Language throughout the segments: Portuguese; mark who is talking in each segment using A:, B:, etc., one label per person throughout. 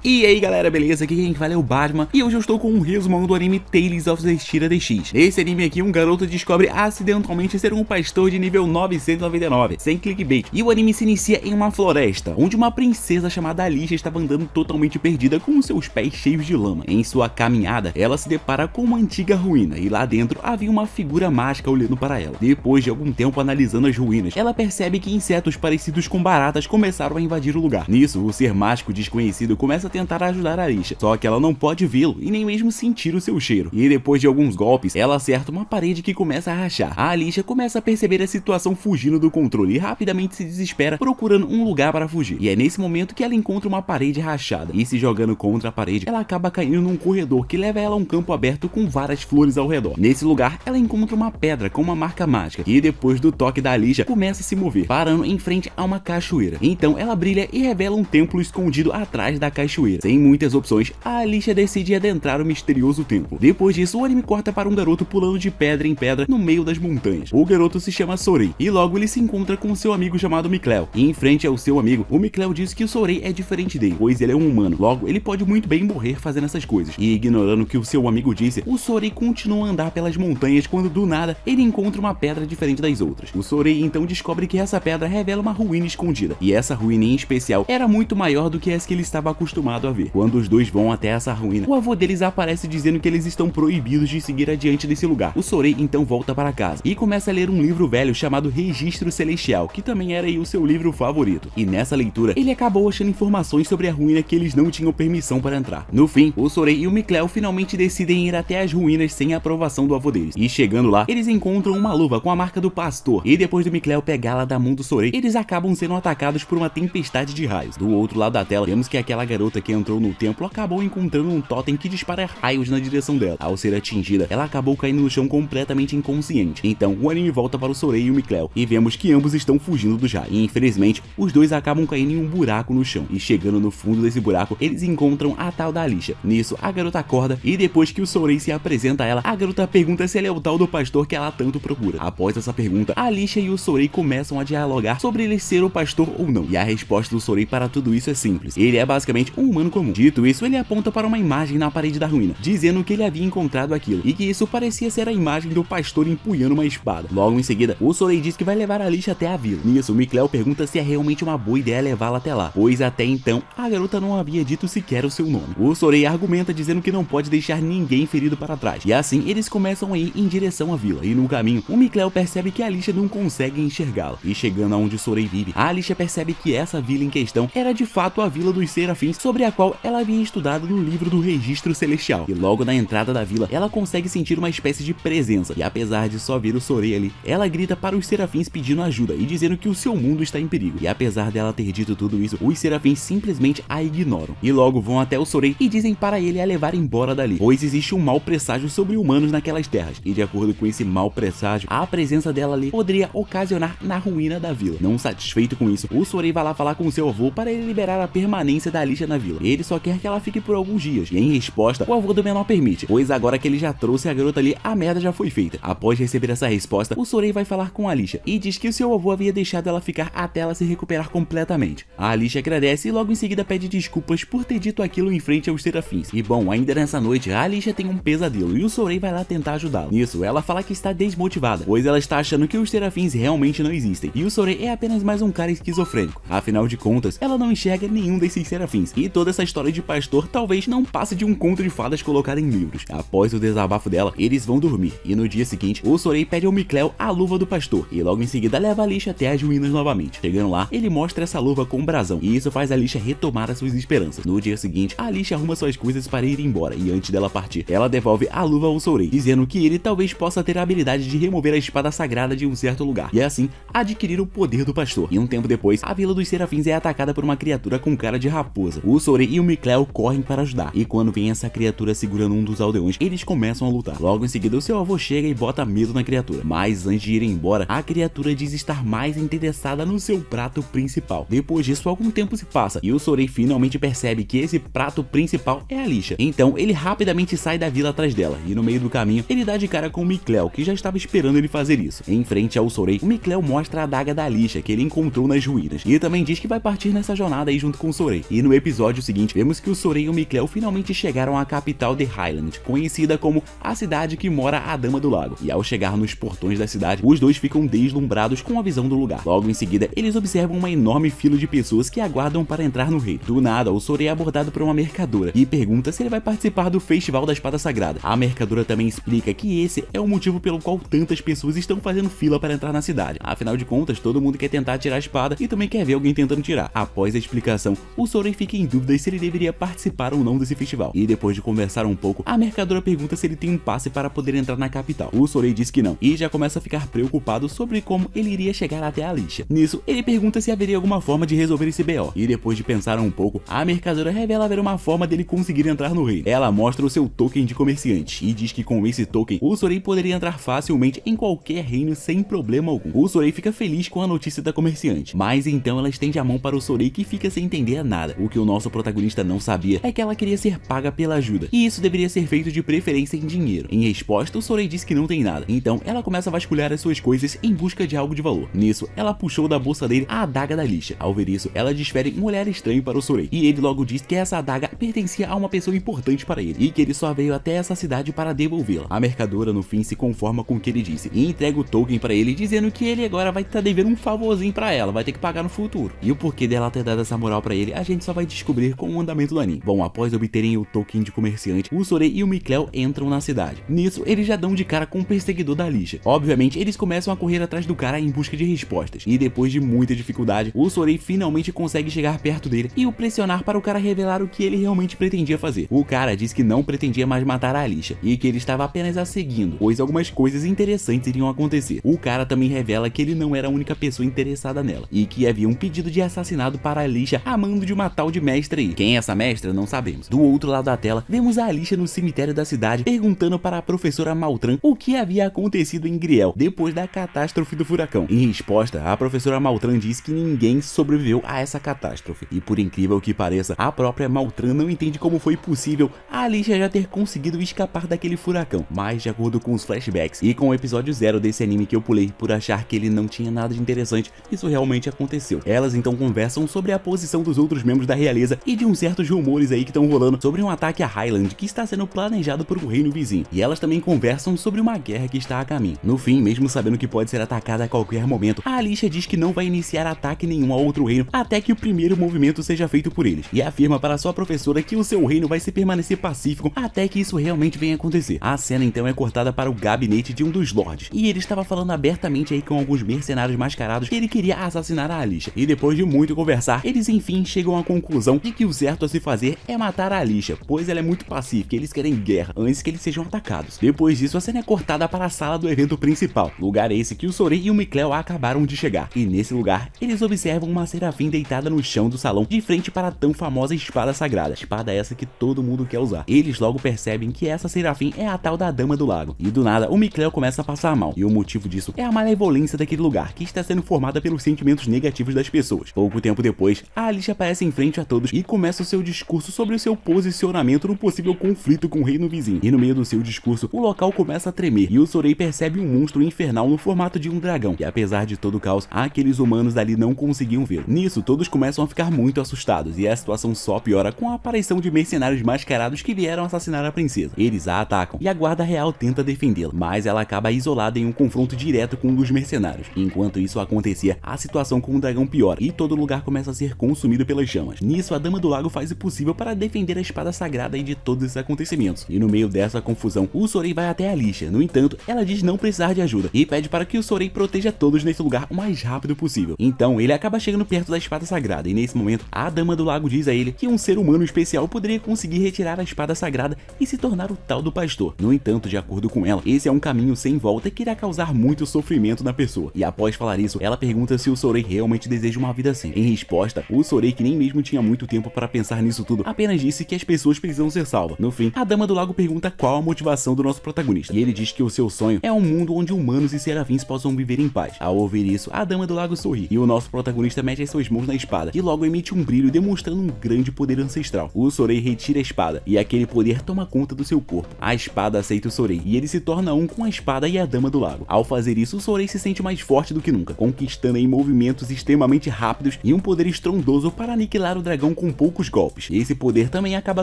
A: E aí galera, beleza? Aqui quem fala é o Batman e hoje eu estou com um resumão do anime Tales of Zestiria DX. Nesse anime aqui, um garoto descobre acidentalmente ser um pastor de nível 999, sem clickbait. E o anime se inicia em uma floresta, onde uma princesa chamada Alicia estava andando totalmente perdida com seus pés cheios de lama. Em sua caminhada, ela se depara com uma antiga ruína e lá dentro havia uma figura mágica olhando para ela. Depois de algum tempo analisando as ruínas, ela percebe que insetos parecidos com baratas começaram a invadir o lugar. Nisso, o ser mágico desconhecido começa a tentar ajudar a Alicia, só que ela não pode vê-lo e nem mesmo sentir o seu cheiro. E depois de alguns golpes, ela acerta uma parede que começa a rachar. A Alicia começa a perceber a situação fugindo do controle e rapidamente se desespera procurando um lugar para fugir. E é nesse momento que ela encontra uma parede rachada e se jogando contra a parede, ela acaba caindo num corredor que leva ela a um campo aberto com várias flores ao redor. Nesse lugar, ela encontra uma pedra com uma marca mágica e depois do toque da Alicia, começa a se mover, parando em frente a uma cachoeira. Então ela brilha e revela um templo escondido atrás da cachoeira. Sem muitas opções, a Alicia decide adentrar o misterioso templo. Depois disso, o anime corta para um garoto pulando de pedra em pedra no meio das montanhas. O garoto se chama Sorei e logo ele se encontra com seu amigo chamado Micleo. E em frente ao seu amigo, o Micleo diz que o Sorei é diferente dele, pois ele é um humano, logo ele pode muito bem morrer fazendo essas coisas. E ignorando o que o seu amigo disse, o Sorei continua a andar pelas montanhas quando do nada ele encontra uma pedra diferente das outras. O Sorei então descobre que essa pedra revela uma ruína escondida, e essa ruína em especial era muito maior do que as que ele estava acostumado a ver. Quando os dois vão até essa ruína, o avô deles aparece dizendo que eles estão proibidos de seguir adiante desse lugar. O Sorei então volta para casa e começa a ler um livro velho chamado Registro Celestial, que também era aí o seu livro favorito. E nessa leitura, ele acabou achando informações sobre a ruína que eles não tinham permissão para entrar. No fim, o Sorei e o Micleo finalmente decidem ir até as ruínas sem a aprovação do avô deles. E chegando lá, eles encontram uma luva com a marca do pastor. E depois do Micleo pegá-la da mão do Sorei, eles acabam sendo atacados por uma tempestade de raios. Do outro lado da tela, vemos que aquela garota que entrou no templo acabou encontrando um totem que dispara raios na direção dela. Ao ser atingida, ela acabou caindo no chão completamente inconsciente. Então, o anime volta para o Sorei e o Micleo e vemos que ambos estão fugindo dos raios. E infelizmente, os dois acabam caindo em um buraco no chão. E chegando no fundo desse buraco, eles encontram a tal da Alicia. Nisso, a garota acorda e depois que o Sorei se apresenta a ela, a garota pergunta se ele é o tal do pastor que ela tanto procura. Após essa pergunta, a Alicia e o Sorei começam a dialogar sobre ele ser o pastor ou não. E a resposta do Sorei para tudo isso é simples. Ele é basicamente um humano comum. Dito isso, ele aponta para uma imagem na parede da ruína, dizendo que ele havia encontrado aquilo e que isso parecia ser a imagem do pastor empunhando uma espada. Logo em seguida, o Sorei diz que vai levar a Alicia até a vila. Nisso, o Micleo pergunta se é realmente uma boa ideia levá-la até lá, pois até então a garota não havia dito sequer o seu nome. O Sorei argumenta dizendo que não pode deixar ninguém ferido para trás, e assim eles começam a ir em direção à vila. E no caminho, o Micleo percebe que a Alicia não consegue enxergá-la, e chegando aonde o Sorei vive, a Alicia percebe que essa vila em questão era de fato a Vila dos Serafins, sobre a qual ela havia estudado no livro do Registro Celestial. E logo na entrada da vila, ela consegue sentir uma espécie de presença, e apesar de só ver o Sorei ali, ela grita para os Serafins pedindo ajuda e dizendo que o seu mundo está em perigo. E apesar dela ter dito tudo isso, os Serafins simplesmente a ignoram, e logo vão até o Sorei e dizem para ele a levar embora dali, pois existe um mau presságio sobre humanos naquelas terras, e de acordo com esse mau presságio, a presença dela ali poderia ocasionar na ruína da vila. Não satisfeito com isso, o Sorei vai lá falar com seu avô para ele liberar a permanência da Alicia na vila. Ele só quer que ela fique por alguns dias, e em resposta, o avô do menor permite, pois agora que ele já trouxe a garota ali, a merda já foi feita. Após receber essa resposta, o Sorei vai falar com a Alicia e diz que o seu avô havia deixado ela ficar até ela se recuperar completamente. A Alicia agradece e logo em seguida pede desculpas por ter dito aquilo em frente aos Serafins. E bom, ainda nessa noite, a Alicia tem um pesadelo e o Sorei vai lá tentar ajudá-la. Nisso, ela fala que está desmotivada, pois ela está achando que os Serafins realmente não existem, e o Sorei é apenas mais um cara esquizofrênico. Afinal de contas, ela não enxerga nenhum desses Serafins, e toda essa história de pastor talvez não passe de um conto de fadas colocado em livros. Após o desabafo dela, eles vão dormir, e no dia seguinte, o Sorei pede ao Micleo a luva do pastor, e logo em seguida leva a Alicia até as ruínas novamente. Chegando lá, ele mostra essa luva com um brasão, e isso faz a Alicia retomar as suas esperanças. No dia seguinte, a Alicia arruma suas coisas para ir embora, e antes dela partir, ela devolve a luva ao Sorei, dizendo que ele talvez possa ter a habilidade de remover a espada sagrada de um certo lugar, e assim, adquirir o poder do pastor. E um tempo depois, a Vila dos Serafins é atacada por uma criatura com cara de raposa. O Sorei e o Micleo correm para ajudar, e quando vem essa criatura segurando um dos aldeões, eles começam a lutar. Logo em seguida, o seu avô chega e bota medo na criatura, mas antes de ir embora, a criatura diz estar mais interessada no seu prato principal. Depois disso, algum tempo se passa, e o Sorei finalmente percebe que esse prato principal é a Alicia. Então, ele rapidamente sai da vila atrás dela, e no meio do caminho, ele dá de cara com o Micleo, que já estava esperando ele fazer isso. Em frente ao Sorei, o Micleo mostra a adaga da Alicia, que ele encontrou nas ruínas, e também diz que vai partir nessa jornada aí junto com o Sorei. E no episódio episódio seguinte, vemos que o Sorey e o Mik'Leo finalmente chegaram à capital de Highland, conhecida como a cidade que mora a Dama do Lago. E ao chegar nos portões da cidade, os dois ficam deslumbrados com a visão do lugar. Logo em seguida, eles observam uma enorme fila de pessoas que aguardam para entrar no reino. Do nada, o Sorey é abordado por uma mercadora e pergunta se ele vai participar do Festival da Espada Sagrada. A mercadora também explica que esse é o motivo pelo qual tantas pessoas estão fazendo fila para entrar na cidade. Afinal de contas, todo mundo quer tentar tirar a espada e também quer ver alguém tentando tirar. Após a explicação, o Sorey fica em dúvida se ele deveria participar ou não desse festival. E depois de conversar um pouco, a mercadora pergunta se ele tem um passe para poder entrar na capital. O Sorey diz que não e já começa a ficar preocupado sobre como ele iria chegar até a Alicia. Nisso, ele pergunta se haveria alguma forma de resolver esse BO. E depois de pensar um pouco, a mercadora revela haver uma forma dele conseguir entrar no reino. Ela mostra o seu token de comerciante e diz que com esse token, o Sorey poderia entrar facilmente em qualquer reino sem problema algum. O Sorey fica feliz com a notícia da comerciante, mas então ela estende a mão para o Sorey, que fica sem entender nada. O que o nosso protagonista não sabia é que ela queria ser paga pela ajuda, e isso deveria ser feito de preferência em dinheiro. Em resposta, o Sorey diz que não tem nada, então ela começa a vasculhar as suas coisas em busca de algo de valor. Nisso, ela puxou da bolsa dele a adaga da Alicia. Ao ver isso, ela desfere um olhar estranho para o Sorey, e ele logo diz que essa adaga pertencia a uma pessoa importante para ele, e que ele só veio até essa cidade para devolvê-la. A mercadora no fim se conforma com o que ele disse e entrega o token para ele, dizendo que ele agora vai estar devendo um favorzinho para ela, vai ter que pagar no futuro. E o porquê dela ter dado essa moral para ele, a gente só vai descobrir com o andamento do anime. Bom, após obterem o token de comerciante, o Sorey e o Mik'Leo entram na cidade. Nisso, eles já dão de cara com o perseguidor da Alicia. Obviamente, eles começam a correr atrás do cara em busca de respostas, e depois de muita dificuldade, o Sorey finalmente consegue chegar perto dele e o pressionar para o cara revelar o que ele realmente pretendia fazer. O cara diz que não pretendia mais matar a Alicia e que ele estava apenas a seguindo, pois algumas coisas interessantes iriam acontecer. O cara também revela que ele não era a única pessoa interessada nela e que havia um pedido de assassinato para a Alicia a mando de uma tal de mestra aí. Quem é essa mestra, não sabemos. Do outro lado da tela, vemos a Alicia no cemitério da cidade perguntando para a professora Maltran o que havia acontecido em Griel depois da catástrofe do furacão. Em resposta, a professora Maltran diz que ninguém sobreviveu a essa catástrofe, e por incrível que pareça, a própria Maltran não entende como foi possível a Alicia já ter conseguido escapar daquele furacão. Mas de acordo com os flashbacks e com o episódio 0 desse anime que eu pulei por achar que ele não tinha nada de interessante, isso realmente aconteceu. Elas então conversam sobre a posição dos outros membros da realeza e de uns certos rumores aí que estão rolando sobre um ataque a Highland que está sendo planejado por um reino vizinho. E elas também conversam sobre uma guerra que está a caminho. No fim, mesmo sabendo que pode ser atacada a qualquer momento, a Alicia diz que não vai iniciar ataque nenhum a outro reino até que o primeiro movimento seja feito por eles, e afirma para sua professora que o seu reino vai se permanecer pacífico até que isso realmente venha acontecer. A cena então é cortada para o gabinete de um dos lords, e ele estava falando abertamente aí com alguns mercenários mascarados que ele queria assassinar a Alicia, e depois de muito conversar, eles enfim chegam à conclusão de que o certo a se fazer é matar a Alicia, pois ela é muito pacífica e eles querem guerra antes que eles sejam atacados. Depois disso, a cena é cortada para a sala do evento principal, lugar esse que o Sorey e o Mik'Leo acabaram de chegar, e nesse lugar, eles observam uma serafim deitada no chão do salão, de frente para a tão famosa espada sagrada, espada essa que todo mundo quer usar. Eles logo percebem que essa serafim é a tal da Dama do Lago, e do nada o Mik'Leo começa a passar mal, e o motivo disso é a malevolência daquele lugar, que está sendo formada pelos sentimentos negativos das pessoas. Pouco tempo depois, a Alicia aparece em frente a todos e começa o seu discurso sobre o seu posicionamento no possível conflito com o reino vizinho, e no meio do seu discurso, o local começa a tremer, e o Sorey percebe um monstro infernal no formato de um dragão, e apesar de todo o caos, aqueles humanos dali não conseguiam ver. Nisso, todos começam a ficar muito assustados, e a situação só piora com a aparição de mercenários mascarados que vieram assassinar a princesa. Eles a atacam, e a guarda real tenta defendê-la, mas ela acaba isolada em um confronto direto com um dos mercenários. Enquanto isso acontecia, a situação com o dragão piora, e todo lugar começa a ser consumido pelas chamas. Nisso, a Dama do Lago faz o possível para defender a espada sagrada de todos esses acontecimentos, e no meio dessa confusão, o Sorey vai até a Alicia. No entanto, ela diz não precisar de ajuda, e pede para que o Sorey proteja todos nesse lugar o mais rápido possível. Então, ele acaba chegando perto da espada sagrada, e nesse momento, a Dama do Lago diz a ele que um ser humano especial poderia conseguir retirar a espada sagrada e se tornar o tal do pastor. No entanto, de acordo com ela, esse é um caminho sem volta que irá causar muito sofrimento na pessoa. E após falar isso, ela pergunta se o Sorey realmente deseja uma vida assim. Em resposta, o Sorey, que nem mesmo tinha muito tempo para pensar nisso tudo, apenas disse que as pessoas precisam ser salvas. No fim, a Dama do Lago pergunta qual a motivação do nosso protagonista, e ele diz que o seu sonho é um mundo onde humanos e serafins possam viver em paz. Ao ouvir isso, a Dama do Lago sorri, e o nosso protagonista mete as suas mãos na espada, que logo emite um brilho demonstrando um grande poder ancestral. O Sorey retira a espada, e aquele poder toma conta do seu corpo. A espada aceita o Sorei e ele se torna um com a espada e a Dama do Lago. Ao fazer isso, o Sorei se sente mais forte do que nunca, conquistando em movimentos extremamente rápidos e um poder estrondoso para aniquilar o dragão com poucos golpes. Esse poder também acaba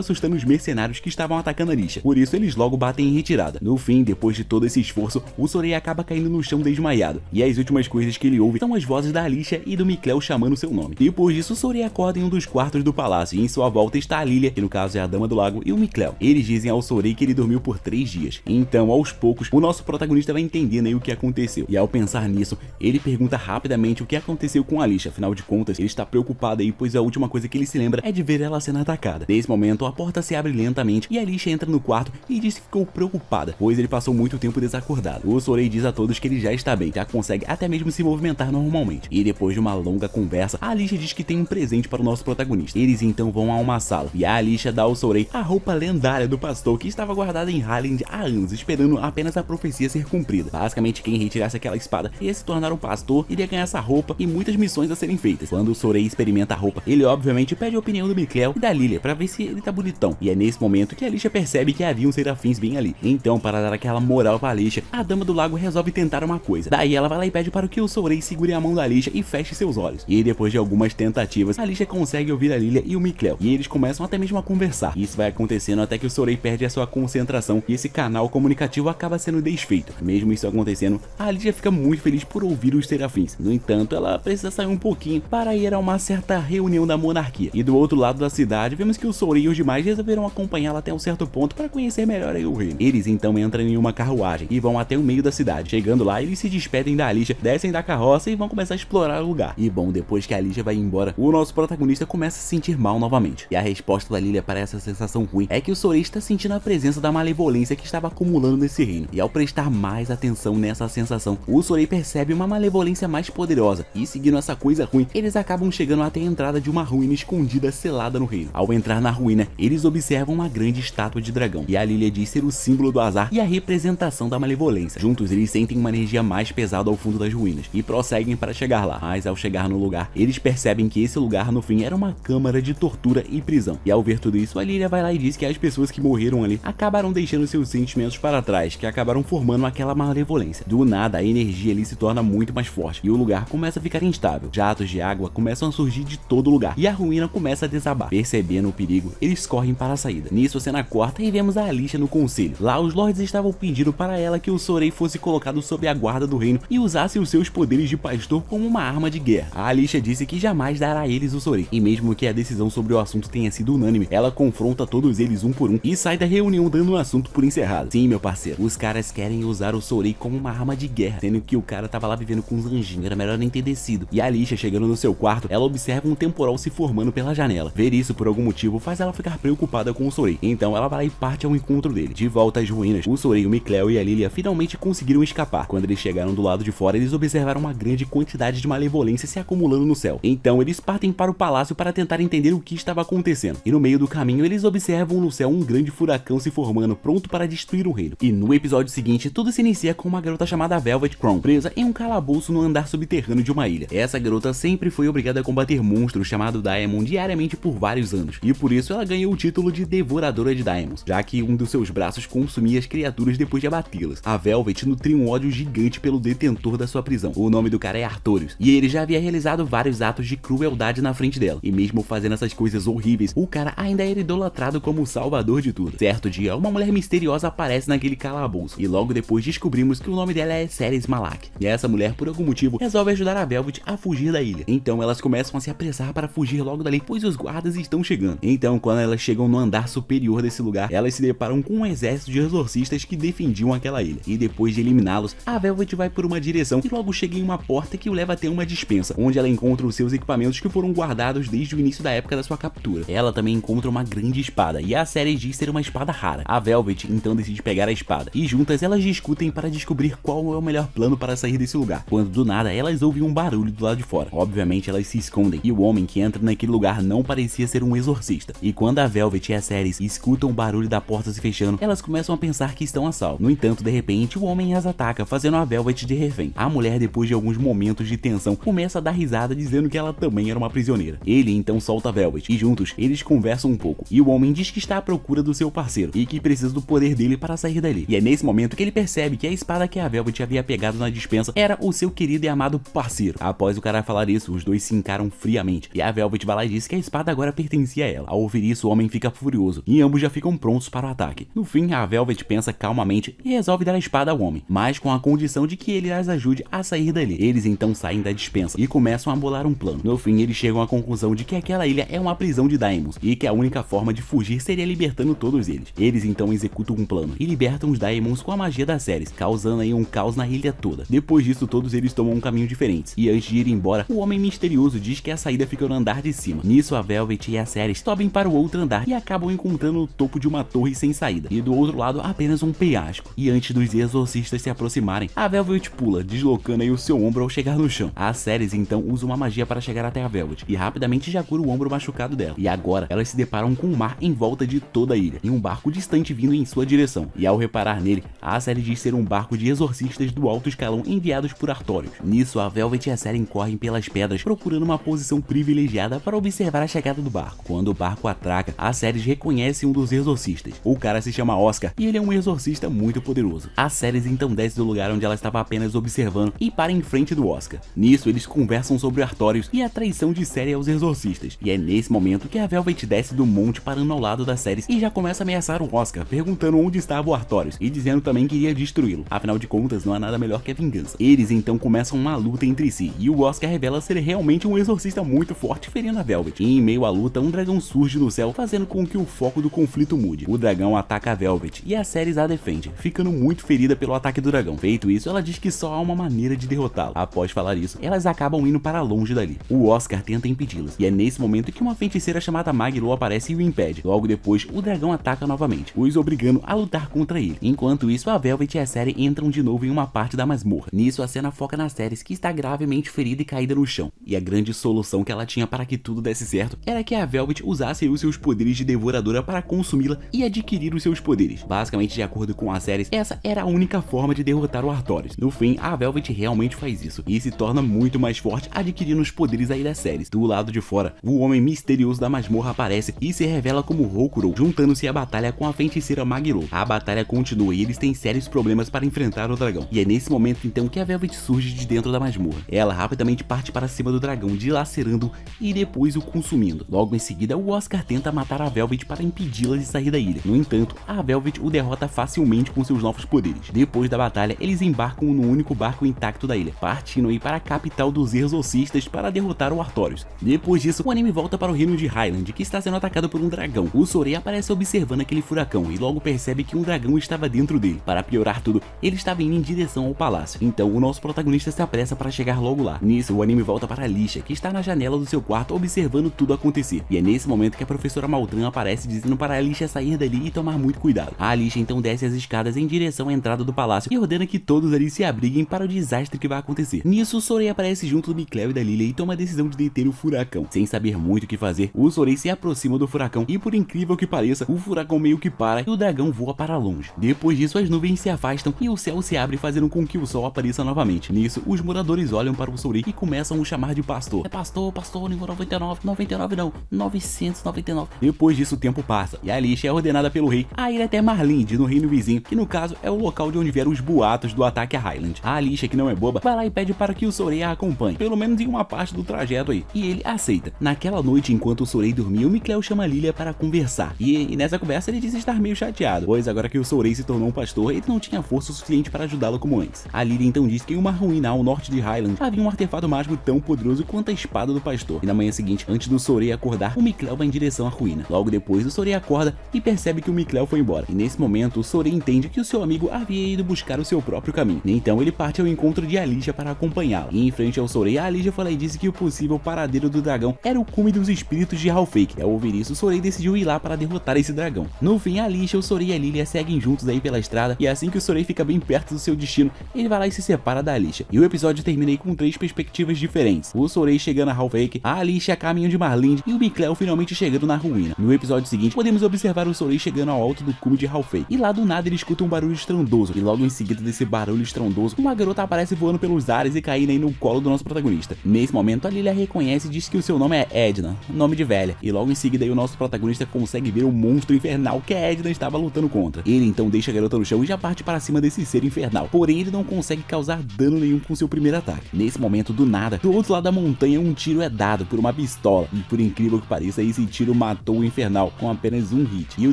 A: assustando os mercenários que estavam atacando a lixa, por isso eles logo batem em retirada. No fim, depois de todo esse esforço, o Sorei acaba caindo no chão desmaiado, e as últimas coisas que ele ouve são as vozes da lixa e do Mik'Lel chamando seu nome. Depois disso, o Sorei acorda em um dos quartos do palácio e em sua volta está a Lilia, que no caso é a Dama do Lago, e o Mik'Lel. Eles dizem ao Sorei que ele dormiu por 3 dias. Então, aos poucos, o nosso protagonista vai entendendo aí o que aconteceu. E ao pensar nisso, ele pergunta rapidamente o que aconteceu com a lixa. Afinal de contas, ele está preocupado aí, pois a última coisa que ele se lembra é de ver ela sendo atacada. Nesse momento, a porta se abre lentamente e a lixa entra no quarto e diz que ficou preocupada, pois ele passou muito tempo desacordado. O Sorei diz a todos que ele já está bem, já consegue até mesmo se movimentar normalmente. E depois de uma longa conversa, a lixa diz que tem um presente para o nosso protagonista. Eles então vão a uma sala e a lixa dá ao Sorei a roupa lendária do pastor que estava guardada em Highland há anos, esperando apenas a profecia ser cumprida. Basicamente, quem retirasse aquela espada ia se tornar um pastor, iria ganhar essa roupa e muitas missões a serem feitas. Quando o Sorei experimenta a roupa, ele obviamente pede a opinião do Mik'Lel e da Lilia para ver se ele tá bonitão. E é nesse momento que a lixa percebe que havia serafins bem ali. Então, para dar aquela moral pra lixa, a Dama do Lago resolve tentar uma coisa. Daí ela vai lá e pede para que o Sorei segure a mão da lixa e feche seus olhos. E depois de algumas tentativas, a lixa consegue ouvir a Lilia e o Mik'Lel. E eles começam até mesmo a conversar. Isso vai acontecendo até que o Sorei perde a sua concentração e esse canal comunicativo acaba sendo desfeito. Mesmo isso acontecendo, a lixa fica muito feliz por ouvir os serafins. No entanto, ela precisa sair um pouquinho para ir a uma certa reunião da monarquia. E do outro lado da cidade, vemos que o Sorei e os demais resolveram acompanhá-la até um certo ponto para conhecer melhor aí o reino. Eles então entram em uma carruagem e vão até o meio da cidade. Chegando lá, eles se despedem da lixa, descem da carroça e vão começar a explorar o lugar. E bom, depois que a lixa vai embora, o nosso protagonista começa a se sentir mal novamente. E a resposta da Lilia para essa sensação ruim é que o Sorei está sentindo a presença da malevolência que estava acumulando nesse reino. E ao prestar mais atenção nessa sensação, o Sorei percebe uma malevolência mais poderosa. E seguindo essa coisa ruim, eles acabam chegando até a entrada de uma ruína escondida selada no reino. Ao entrar na ruína, eles observam uma grande estátua de dragão. E a Lilia diz ser o símbolo do azar e a representação da malevolência. Juntos, eles sentem uma energia mais pesada ao fundo das ruínas e prosseguem para chegar lá. Mas ao chegar no lugar, eles percebem que esse lugar no fim era uma câmara de tortura e prisão. E ao ver tudo isso, a Lilia vai lá e diz que as pessoas que morreram ali acabaram deixando seus sentimentos para trás, que acabaram formando aquela malevolência. Do nada, a energia ali se torna muito mais forte e o lugar começa a ficar instável. Jatos de água começam a surgir de todo lugar e a ruína começa a desabar. Percebendo o perigo, eles correm para a saída. Nisso, a cena corta e vemos a lixa no conselho. Lá, os lords estavam pedindo para ela que o Sorei fosse colocado sob a guarda do reino e usasse os seus poderes de pastor como uma arma de guerra. A lixa disse que jamais dará a eles o Sorei, e mesmo que a decisão sobre o assunto tenha sido unânime, ela confronta todos eles um por um e sai da reunião dando o assunto por encerrado. Sim, meu parceiro, os caras querem usar o Sorei como uma arma de guerra, sendo que o cara tava lá vivendo com os anjinhos, era melhor nem ter descido. E a lixa, chegando no seu quarto, ela observa um temporal se formando pela janela. Ver isso por algum motivo faz ela ficar preocupada com o Sorei, então ela vai lá e parte ao encontro dele. De volta às ruínas, o Sorei, o Mik'Lel e a Lilia finalmente conseguiram escapar. Quando eles chegaram do lado de fora, eles observaram uma grande quantidade de malevolência se acumulando no céu. Então eles partem para o palácio para tentar entender o que estava acontecendo. E no meio do caminho, eles observam no céu um grande furacão se formando, pronto para destruir o reino. E no episódio seguinte, tudo se inicia com uma garota chamada Velvet Crown, presa em um calabouço no andar subterrâneo de uma ilha. Essa garota sempre foi obrigada a combater monstros chamado Daemon diariamente por vários anos, e por isso ela ganhou o título de Devoradora de Daemons, já que um dos seus braços consumia as criaturas depois de abati-las. A Velvet nutria um ódio gigante pelo detentor da sua prisão. O nome do cara é Artorius, e ele já havia realizado vários atos de crueldade na frente dela, e mesmo fazendo essas coisas horríveis, o cara ainda era idolatrado como o salvador de tudo. Certo dia, uma mulher misteriosa aparece naquele calabouço, e logo depois descobrimos que o nome dela é Cerys Malak, e essa mulher, por algum motivo, resolve ajudar a Velvet a fugir da ilha. Então elas começam a se apressar para fugir logo dali, pois os guardas estão chegando. Então, quando elas chegam no andar superior desse lugar, elas se deparam com um exército de exorcistas que defendiam aquela ilha, e depois de eliminá-los, a Velvet vai por uma direção e logo chega em uma porta que o leva até uma despensa, onde ela encontra os seus equipamentos que foram guardados desde o início da época da sua captura. Ela também encontra uma grande espada, e a Cerys diz ser uma espada rara. A Velvet então decide pegar a espada, e juntas elas discutem para descobrir qual é o melhor plano para sair desse lugar, quando do nada elas ouvem um barulho do lado de fora. Obviamente elas se escondem, e o homem que entra naquele lugar não parecia ser um exorcista. E quando a Velvet e a Cerys escutam o barulho da porta se fechando, elas começam a pensar que estão a salvo. No entanto, de repente, o homem as ataca, fazendo a Velvet de refém. A mulher, depois de alguns momentos de tensão, começa a dar risada dizendo que ela também era uma prisioneira. Ele então solta a Velvet, e juntos eles conversam um pouco, e o homem diz que está à procura do seu parceiro e que precisa do poder dele para sair dali. E é nesse momento que ele percebe que a espada que a Velvet havia pegado na dispensa era o seu querido e amado parceiro. Após o cara falar isso, os dois se encaram friamente e a Velvet vai lá e diz que a espada agora pertencia a ela. Ao ouvir isso, o homem fica furioso e ambos já ficam prontos para o ataque. No fim, a Velvet pensa calmamente e resolve dar a espada ao homem, mas com a condição de que ele as ajude a sair dali. Eles então saem da dispensa e começam a bolar um plano. No fim, eles chegam à conclusão de que aquela ilha é uma prisão de Daimons e que a única forma de fugir seria libertando todos eles. Eles então executam um plano e libertam os Daimons com a magia das séries, causando aí um caos na ilha toda. Depois disso, todos eles tomam um caminho diferente e antes de ir embora, o homem misterioso diz que a saída fica no andar de cima. Nisso, a Velvet e a Ceres sobem para o outro andar e acabam encontrando o topo de uma torre sem saída e do outro lado apenas um penhasco. E antes dos exorcistas se aproximarem, a Velvet pula, deslocando aí o seu ombro ao chegar no chão. A Ceres então usa uma magia para chegar até a Velvet e rapidamente já cura o ombro machucado dela. E agora elas se deparam com um mar em volta de toda a ilha e um barco distante vindo em sua direção. E ao reparar nele, a Ceres diz ser um barco de exorcistas do alto escalão enviados por Artorius. Nisso, a Velvet e a Ceres correm pelas pedras procurando uma posição privilegiada para observar a chegada do barco. Quando o barco atraca, a Ceres reconhece um dos exorcistas. O cara se chama Oscar e ele é um exorcista muito poderoso. A Ceres então desce do lugar onde ela estava apenas observando e para em frente do Oscar. Nisso, eles conversam sobre Artorius e a traição de Ceres aos exorcistas. E é nesse momento que a Velvet desce do monte parando ao lado da Ceres e já começa a ameaçar o Oscar, perguntando onde estava o Artorius e dizendo também que iria destruí-lo. Afinal de contas, não há nada melhor que a vingança. Eles então começam uma luta entre si e o Oscar revela ser realmente um exorcista muito forte, ferindo a Velvet. E em meio à luta, um dragão surge no céu, fazendo com que o foco do conflito mude. O dragão ataca a Velvet e a Ceres a defende, ficando muito ferida pelo ataque do dragão. Feito isso, ela diz que só há uma maneira de derrotá-lo. Após falar isso, elas acabam indo para longe dali. O Oscar tenta impedi-las e é nesse momento que uma feiticeira chamada Maglo aparece e o impede. Logo depois, o dragão ataca novamente, os obrigando a lutar contra ele. Enquanto isso, a Velvet e a Ceres entram de novo em uma parte da masmorra. Nisso, a cena foca na Ceres, que está gravemente ferida e caída no chão. E a grande solução que ela tinha para que tudo desse certo era que a Velvet usasse os seus poderes de devoradora para consumi-la e adquirir os seus poderes. Basicamente, de acordo com a Ceres, essa era a única forma de derrotar o Artorius. No fim, a Velvet realmente faz isso e se torna muito mais forte, adquirindo os poderes aí da Ceres. Do lado de fora, o homem misterioso da masmorra aparece e se revela como Rokurou, juntando-se à batalha com a feiticeira Maglo. A batalha continua e eles têm sérios problemas para enfrentar o dragão. E é nesse momento então que a Velvet surge de dentro da masmorra. Ela rapidamente parte para cima do dragão, dilacerando e depois o consumindo. Logo em seguida, o Oscar tenta matar a Velvet para impedi-la de sair da ilha. No entanto, a Velvet o derrota facilmente com seus novos poderes. Depois da batalha, eles embarcam no único barco intacto da ilha, partindo aí para a capital dos exorcistas para derrotar o Artorius. Depois disso, o anime volta para o reino de Highland, que está sendo atacado por um dragão. O Sorei aparece observando aquele furacão e logo percebe que um dragão estava dentro dele. Para piorar tudo, ele estava indo em direção ao palácio. Então, o nosso protagonista se apressa para chegar logo lá. Nisso, o anime volta para Alicia, que está na janela do seu quarto observando tudo acontecer. E é nesse momento que a professora Maltran aparece dizendo para Alicia sair dali e tomar muito cuidado. A Alicia então desce as escadas em direção à entrada do palácio e ordena que todos ali se abriguem para o desastre que vai acontecer. Nisso, o Sorei aparece junto do Mik'Leo e da Lilia e toma a decisão de deter o furacão. Sem saber muito o que fazer, o Sorei se aproxima do furacão e, por incrível que pareça, o furacão meio que para e o dragão voa para longe. Depois disso, as nuvens se afastam e o céu se abre, fazendo com que o sol apareça novamente. Nisso, os moradores olham para o Sorei e começam a o chamar de pastor. É pastor, nível 99, 99 não, 999. Depois disso, o tempo passa e a Alicia é ordenada pelo rei a ir até Marlinde, no reino vizinho, que no caso é o local de onde vieram os boatos do ataque a Highland. A Alicia, que não é boba, vai lá e pede para que o Sorei a acompanhe, pelo menos em uma parte do trajeto aí, e ele aceita. Naquela noite, enquanto o Sorei dormia, o Mik'Leo chama a Lilia para conversar, e nessa conversa ele diz estar meio chateado, pois agora que o Sorei se tornou um pastor, ele não tinha força o suficiente para ajudá-lo como antes. A Lilia então diz que em uma ruína ao norte de Highland havia um artefato mágico tão poderoso quanto a espada do pastor, e na manhã seguinte, antes do Sorei acordar, o Mik'Leo vai em direção à ruína. Logo depois, o Sorei acorda e percebe que o Mik'Leo foi embora, e nesse momento, o Sorei entende que o seu amigo havia ido buscar o seu próprio caminho. Então ele parte ao encontro de Alicia para acompanhá-la, e em frente ao Sorei, a Alicia foi lá e disse que o possível paradeiro do dragão era o cume dos espíritos de Halfake. Ao ouvir isso, o Sorei decidiu ir lá para derrotar esse dragão. No fim, a Alicia, o Sorei e a Lilia seguem juntos aí pela estrada, e assim que o Sorei fica bem perto do seu destino, ele vai lá e se separa da Alicia. E o episódio termina aí com 3 perspectivas diferentes. o Sorey chegando a Halfwake, a Alicia a caminho de Marlinde e o Mik'Leo finalmente chegando na ruína. No episódio seguinte, podemos observar o Sorey chegando ao alto do cume de Halfwake, e lá do nada ele escuta um barulho estrondoso, e logo em seguida desse barulho estrondoso, uma garota aparece voando pelos ares e caindo aí no colo do nosso protagonista. Nesse momento, a Lilia reconhece e diz que o seu nome é Edna, nome de velha, e logo em seguida aí o nosso protagonista consegue ver o monstro infernal que a Edna estava lutando contra. Ele então deixa a garota no chão e já parte para cima desse ser infernal, porém ele não consegue causar dano nenhum com seu primeiro ataque. Nesse momento, do nada, do outro lado da montanha, um tiro é dado por uma pistola, e por incrível que pareça, esse tiro matou o infernal com apenas um hit, e o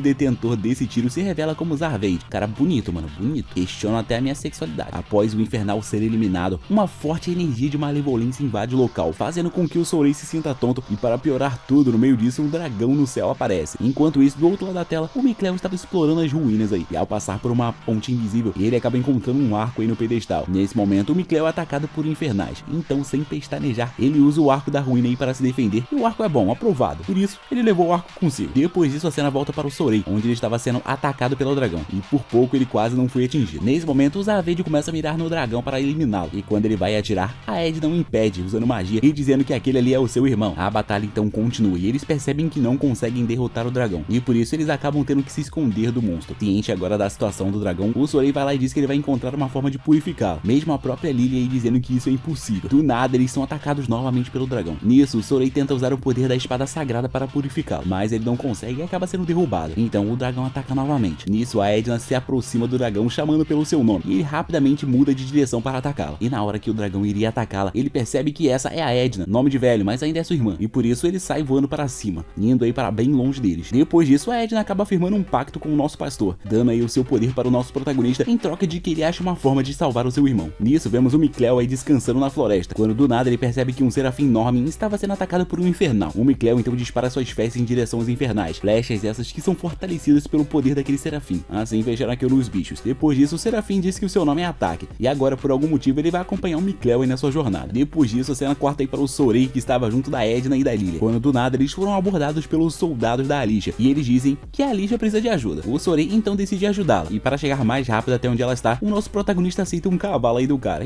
A: detentor desse tiro se revela como Zarvade. Cara bonito, mano, bonito. Questiono até a minha sexualidade. Após o infernal ser eliminado, uma forte energia de malevolência invade o local, fazendo com que o Sorey se sinta tonto, e para piorar tudo, no meio disso, um dragão no céu aparece. Enquanto isso, do outro lado da tela, o Mik'Leo estava explorando as ruínas aí, e ao passar por uma ponte invisível, ele acaba encontrando um arco aí no pedestal. Nesse momento, o Mik'Leo é atacado por infernais, então sem pestanejar, ele usa o arco da ruína aí para se defender, e o arco é bom, aprovado. Por isso, ele levou o arco consigo. Depois disso, a cena volta para o Sorey, onde ele estava sendo atacado pelo dragão, e por pouco ele quase não foi atingido. Nesse momento, o Zarvade começa a mirar no dragão para eliminá-lo, e quando ele vai atirar, a Ed não impede, usando magia e dizendo que aquele ali é o seu irmão. A batalha então continua, e eles percebem que não conseguem derrotar o dragão, e por isso eles acabam tendo que se esconder do monstro. Ciente agora da situação do dragão, o Sorey vai lá e diz que ele vai encontrar uma forma de purificá-lo, mesmo a própria Lilia aí dizendo que isso é impossível. Do nada, eles são atacados novamente pelo dragão. Nisso, o Sorey tenta usar o poder da espada sagrada para purificá-lo, mas ele não consegue e acaba sendo derrubado. Então o dragão ataca novamente. Nisso, a Edna se aproxima do dragão chamando pelo seu nome, e ele rapidamente muda de direção para atacá-la. E na hora que o dragão iria atacá-la, ele percebe que essa é a Edna, nome de velho, mas ainda é sua irmã, e por isso ele sai voando para cima, indo aí para bem longe deles. Depois disso, a Edna acaba firmando um pacto com o nosso pastor, dando aí o seu poder para o nosso protagonista em troca de que ele ache uma forma de salvar o seu irmão. Nisso, vemos o Mik'Leo aí descansando na floresta, quando do nada ele percebe que um serafim Normin estava sendo atacado por um infernal. O Mik'Leo então dispara suas festas em direção aos infernais, flechas essas que são fortalecidas pelo poder daquele serafim. Assim fecharam aquilo nos bichos. Depois disso, o serafim diz que o seu nome é Ataque, e agora por algum motivo ele vai acompanhar o Mik'Leo aí na sua jornada. Depois disso, a cena corta aí para o Sorey, que estava junto da Edna e da Lilia, quando do nada eles foram abordados pelos soldados da Alicia, e eles dizem que a Alicia precisa de ajuda. O Sorey então decide ajudá-la, e para chegar mais rápido até onde ela está, o nosso protagonista aceita um cavalo aí do cara.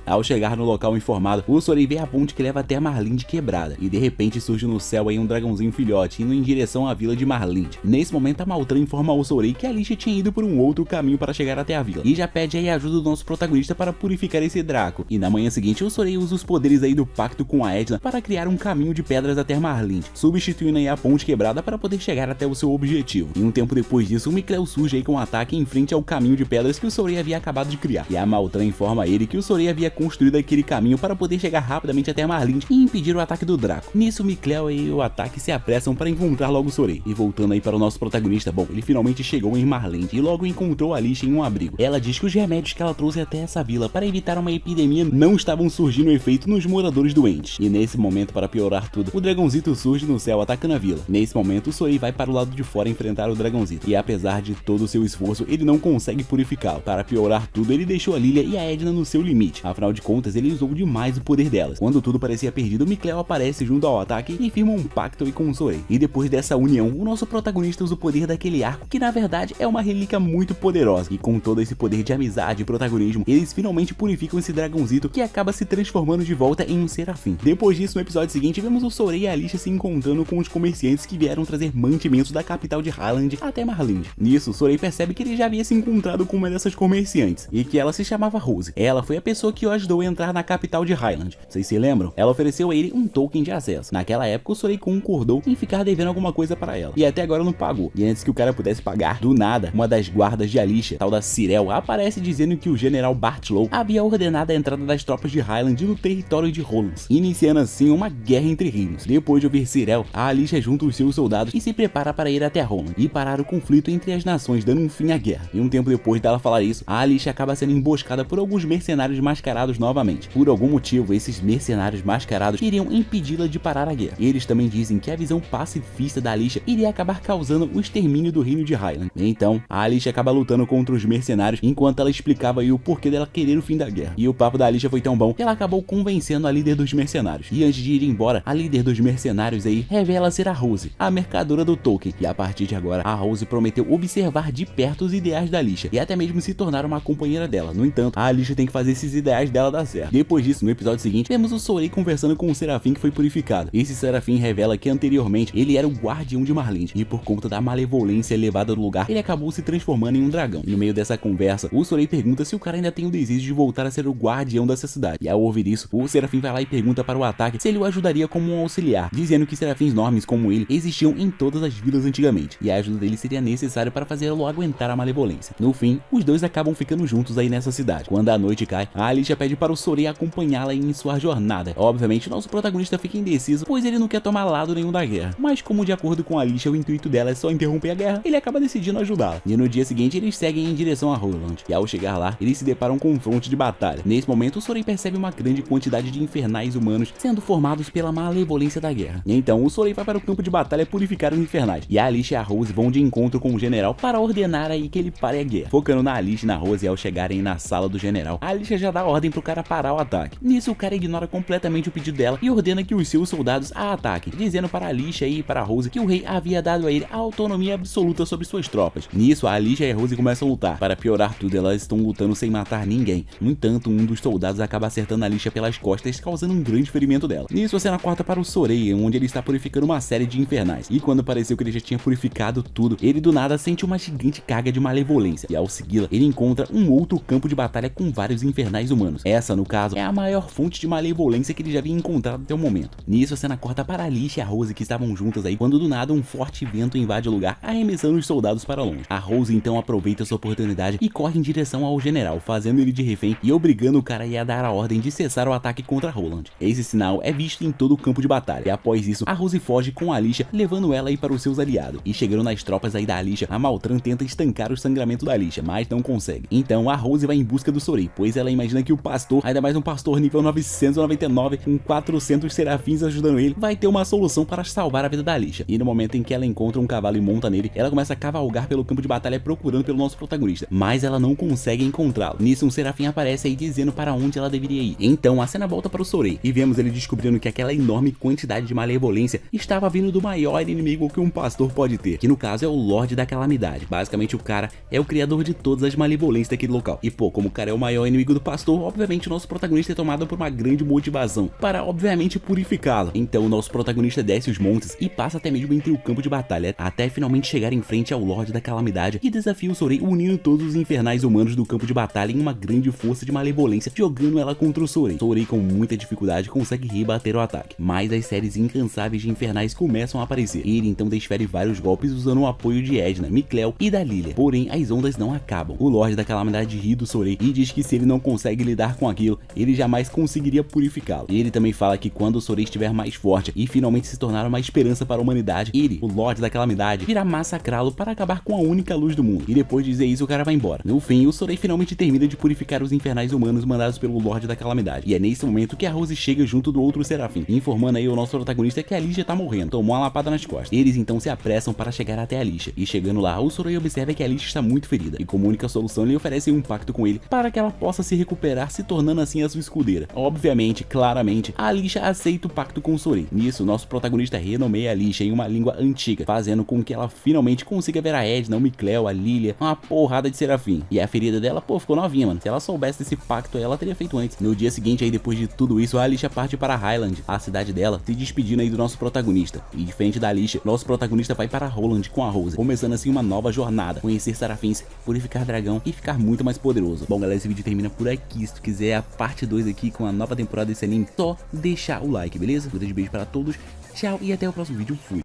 A: Ao chegar no local informado, o Sorey vê a ponte que leva até a Marlinde quebrada, e de repente surge no céu aí um dragãozinho filhote indo em direção à vila de Marlinde. Nesse momento, a Maltran informa ao Sorey que a Alicia tinha ido por um outro caminho para chegar até a vila, e já pede aí a ajuda do nosso protagonista para purificar esse Draco. E na manhã seguinte, o Sorey usa os poderes aí do pacto com a Edna para criar um caminho de pedras até Marlinde, substituindo aí a ponte quebrada para poder chegar até o seu objetivo. E um tempo depois disso, o Mik'Leo surge aí com um ataque em frente ao caminho de pedras que o Sorey havia acabado de criar, e a Maltran informa ele que o Sorey havia construído aquele caminho para poder chegar rapidamente até Marlinde e impedir o ataque do Draco. Nisso, o Mik'Leo e o Ataque se apressam para encontrar logo o Sorey. E voltando aí para o nosso protagonista, bom, ele finalmente chegou em Marlinde e logo encontrou a Alicia em um abrigo. Ela diz que os remédios que ela trouxe até essa vila para evitar uma epidemia não estavam surgindo efeito nos moradores doentes. E nesse momento, para piorar tudo, o dragãozito surge no céu atacando a vila. Nesse momento, o Sorey vai para o lado de fora enfrentar o dragãozito, e apesar de todo o seu esforço, ele não consegue purificá-lo. Para piorar tudo, ele deixou a Lilia e a Edna no seu limite. Afinal de contas, ele usou demais o poder delas. Quando tudo parecia perdido, o Mik'Leo aparece junto ao Ataque e firma um pacto aí com o Sorey. E depois dessa união, o nosso protagonista usa o poder daquele arco, que na verdade é uma relíquia muito poderosa. E com todo esse poder de amizade e protagonismo, eles finalmente purificam esse dragãozito, que acaba se transformando de volta em um serafim. Depois disso, no episódio seguinte, vemos o Sorey e a Alicia se encontrando com os comerciantes que vieram trazer mantimentos da capital de Highland até Marlinde. Nisso, o Sorey percebe que ele já havia se encontrado com uma dessas comerciantes, e que ela se chamava Rose. Ela foi a pessoa que o ajudou a entrar na capital de Highland. Vocês se lembram? Ela ofereceu a ele um token de acesso. Naquela época, o Sorey concordou em ficar devendo alguma coisa para ela, e até agora não pagou. E antes que o cara pudesse pagar, do nada, uma das guardas de Alicia, tal da Cyrell, aparece dizendo que o general Bartlow havia ordenado a entrada das tropas de Highland no território de Rollins, iniciando assim uma guerra entre reinos. Depois de ouvir Cyrell, a Alicia junta os seus soldados e se prepara para ir até Rollins e parar o conflito entre as nações, dando um fim à guerra. E um tempo depois dela falar isso, a Alicia acaba sendo emboscada por alguns mercenários mascarados novamente. Por algum motivo, esses mercenários mascarados iriam impedi-la de parar a guerra. Eles também dizem que a visão pacifista da Alicia iria acabar causando o extermínio do reino de Highland. Então, a Alicia acaba lutando contra os mercenários enquanto ela explicava aí o porquê dela querer o fim da guerra. E o papo da Alicia foi tão bom que ela acabou convencendo a líder dos mercenários. E antes de ir embora, a líder dos mercenários aí revela ser a Rose, a mercadora do token. E a partir de agora, a Rose prometeu observar de perto os ideais da Alicia e até mesmo se tornar uma companheira dela. No entanto, a Alicia tem que fazer esses ideais dela dar certo. Depois disso, no episódio seguinte, vemos o o Sorei conversando com o Serafim que foi purificado. Esse Serafim revela que anteriormente ele era o guardião de Marlinde e por conta da malevolência elevada do lugar, ele acabou se transformando em um dragão. E no meio dessa conversa, o Sorei pergunta se o cara ainda tem o desejo de voltar a ser o guardião dessa cidade. E ao ouvir isso, o Serafim vai lá e pergunta para o ataque se ele o ajudaria como um auxiliar, dizendo que Serafins enormes como ele existiam em todas as vilas antigamente, e a ajuda dele seria necessária para fazê-lo aguentar a malevolência. No fim, os dois acabam ficando juntos aí nessa cidade. Quando a noite cai, a Alicia pede para o Sorei acompanhá-la em sua jornada. Obviamente, nosso protagonista fica indeciso, pois ele não quer tomar lado nenhum da guerra. Mas como de acordo com a Alicia, o intuito dela é só interromper a guerra, ele acaba decidindo ajudá-la. E no dia seguinte, eles seguem em direção a Roland. E ao chegar lá, eles se deparam com um fronte de batalha. Nesse momento, o Sorei percebe uma grande quantidade de infernais humanos sendo formados pela malevolência da guerra. E então, o Sorei vai para o campo de batalha purificar os infernais. E a Alicia e a Rose vão de encontro com o general para ordenar aí que ele pare a guerra. Focando na Alicia e na Rose, ao chegarem na sala do general, a Alicia já dá ordem pro cara parar o ataque. Nisso, o cara ignora completamente o pedido dela e ordena que os seus soldados a ataquem, dizendo para a Alicia e para a Rose que o rei havia dado a ele a autonomia absoluta sobre suas tropas. Nisso, a Alicia e a Rose começam a lutar. Para piorar tudo, elas estão lutando sem matar ninguém. No entanto, um dos soldados acaba acertando a Alicia pelas costas, causando um grande ferimento dela. Nisso, a cena corta para o Sorei, onde ele está purificando uma série de infernais. E quando pareceu que ele já tinha purificado tudo, ele do nada sente uma gigante carga de malevolência. E ao segui-la, ele encontra um outro campo de batalha com vários infernais humanos. Essa, no caso, é a maior fonte de malevolência que ele já havia encontrado até o momento. Nisso, a cena corta para a Alicia e a Rose, que estavam juntas aí, quando do nada um forte vento invade o lugar, arremessando os soldados para longe. A Rose então aproveita essa oportunidade e corre em direção ao general, fazendo ele de refém e obrigando o cara a dar a ordem de cessar o ataque contra Roland. Esse sinal é visto em todo o campo de batalha. E após isso, a Rose foge com a Alicia, levando ela aí para os seus aliados. E chegando nas tropas aí da Alicia, a Maltran tenta estancar o sangramento da Alicia, mas não consegue. Então a Rose vai em busca do Sorei, pois ela imagina que o pastor, ainda mais um pastor nível 999, com 400 serafins ajudando ele, vai ter uma solução para salvar a vida da Alicia. E no momento em que ela encontra um cavalo e monta nele, ela começa a cavalgar pelo campo de batalha procurando pelo nosso protagonista, mas ela não consegue encontrá-lo. Nisso, um serafim aparece aí dizendo para onde ela deveria ir. Então a cena volta para o Sorei e vemos ele descobrindo que aquela enorme quantidade de malevolência estava vindo do maior inimigo que um pastor pode ter, que no caso é o Lorde da Calamidade. Basicamente, o cara é o criador de todas as malevolências daquele local. E pô, como o cara é o maior inimigo do pastor, obviamente o nosso protagonista é tomado por uma grande motivação para obviamente purificá-lo. Então o nosso protagonista desce os montes e passa até mesmo entre o campo de batalha, até finalmente chegar em frente ao Lorde da Calamidade, que desafia o Sorei, unindo todos os infernais humanos do campo de batalha em uma grande força de malevolência, jogando ela contra o Sorei. Sorei, com muita dificuldade, consegue rebater o ataque, mas as séries incansáveis de infernais começam a aparecer. Ele então desfere vários golpes usando o apoio de Edna, Micleo e da Lilia. Porém, as ondas não acabam. O Lorde da Calamidade ri do Sorei e diz que se ele não consegue lidar com aquilo, ele jamais conseguiria purificá-lo. Ele também fala que quando o Sorei estiver mais forte e finalmente se tornar uma esperança para a humanidade, ele, o Lorde da Calamidade, virá massacrá-lo para acabar com a única luz do mundo. E depois de dizer isso, o cara vai embora. No fim, o Sorei finalmente termina de purificar os infernais humanos mandados pelo Lorde da Calamidade. E é nesse momento que a Rose chega junto do outro serafim, informando aí o nosso protagonista que a Alicia tá morrendo, tomou uma lapada nas costas. Eles então se apressam para chegar até a Alicia, e chegando lá, o Sorei observa que a Alicia está muito ferida, e como única solução lhe oferecem um pacto com ele para que ela possa se recuperar, se tornando assim a sua escudeira. Obviamente, claramente, a Alicia aceita o pacto com o Sorei. Nisso, nosso protagonista renomeia a Alicia em uma língua antiga, fazendo com que ela finalmente consiga ver a Edna, o Micleo, a Lilia, uma porrada de serafim. E a ferida dela, pô, ficou novinha, mano. Se ela soubesse desse pacto, ela teria feito antes. No dia seguinte, aí depois de tudo isso, a Alicia parte para Highland, a cidade dela, se despedindo aí do nosso protagonista. E diferente da Alicia, nosso protagonista vai para Roland com a Rose, começando assim uma nova jornada, conhecer serafins, purificar dragão e ficar muito mais poderoso. Bom, galera, esse vídeo termina por aqui. Se tu quiser a parte 2 aqui com a nova temporada desse anime, só deixar o like, beleza? Um grande beijo para todos, tchau e até o próximo vídeo. Fui!